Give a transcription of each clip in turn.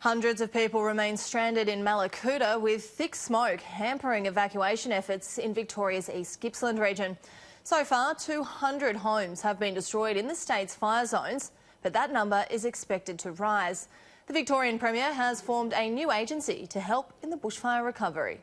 Hundreds of people remain stranded in Mallacoota with thick smoke hampering evacuation efforts in Victoria's East Gippsland region. So far, 200 homes have been destroyed in the state's fire zones, but that number is expected to rise. The Victorian Premier has formed a new agency to help in the bushfire recovery.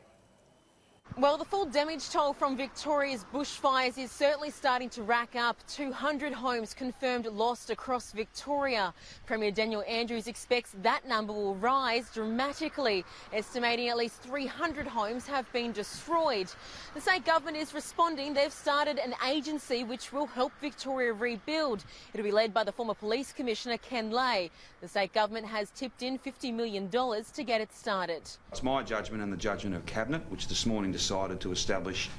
Well, the full damage toll from Victoria's bushfires is certainly starting to rack up. 200 homes confirmed lost across Victoria. Premier Daniel Andrews expects that number will rise dramatically, estimating at least 300 homes have been destroyed. The state government is responding. They've started an agency which will help Victoria rebuild. It'll be led by the former Police Commissioner Ken Lay. The state government has tipped in $50 million to get it started. It's my judgment and the judgment of Cabinet, which this morning decided to establish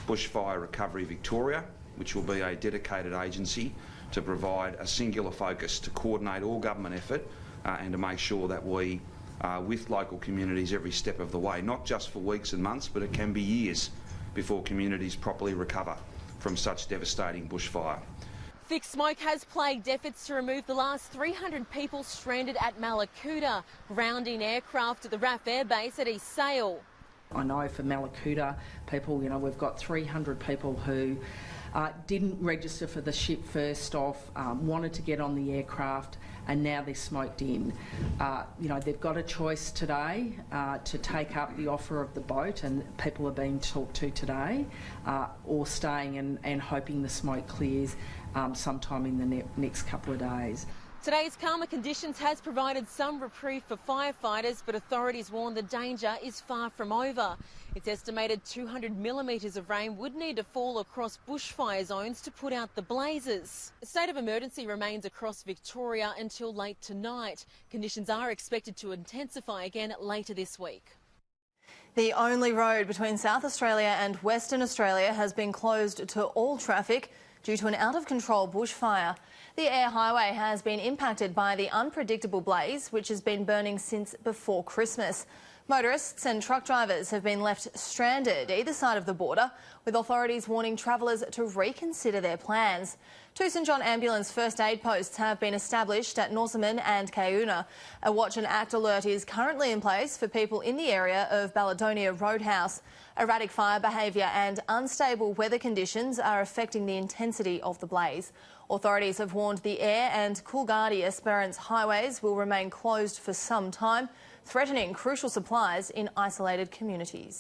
Bushfire Recovery Victoria, which will be a dedicated agency to provide a singular focus to coordinate all government effort and to make sure that we are with local communities every step of the way, not just for weeks and months, but it can be years before communities properly recover from such devastating bushfire. Thick smoke has plagued efforts to remove the last 300 people stranded at Mallacoota, grounding aircraft at the RAF Airbase at East Sale. I know for Mallacoota people, we've got 300 people who didn't register for the ship first off, wanted to get on the aircraft, and now they're smoked in. They've got a choice today to take up the offer of the boat, and people are being talked to today, or staying and hoping the smoke clears sometime in the next couple of days. Today's calmer conditions has provided some reprieve for firefighters, but authorities warn the danger is far from over. It's estimated 200 millimetres of rain would need to fall across bushfire zones to put out the blazes. A state of emergency remains across Victoria until late tonight. Conditions are expected to intensify again later this week. The only road between South Australia and Western Australia has been closed to all traffic due to an out-of-control bushfire. The air highway has been impacted by the unpredictable blaze, which has been burning since before Christmas. Motorists and truck drivers have been left stranded either side of the border, with authorities warning travellers to reconsider their plans. Two St John Ambulance first aid posts have been established at Norseman and Cayuna. A watch and act alert is currently in place for people in the area of Balladonia Roadhouse. Erratic fire behaviour and unstable weather conditions are affecting the intensity of the blaze. Authorities have warned the Air and Coolgardie Esperance highways will remain closed for some time, threatening crucial supplies in isolated communities.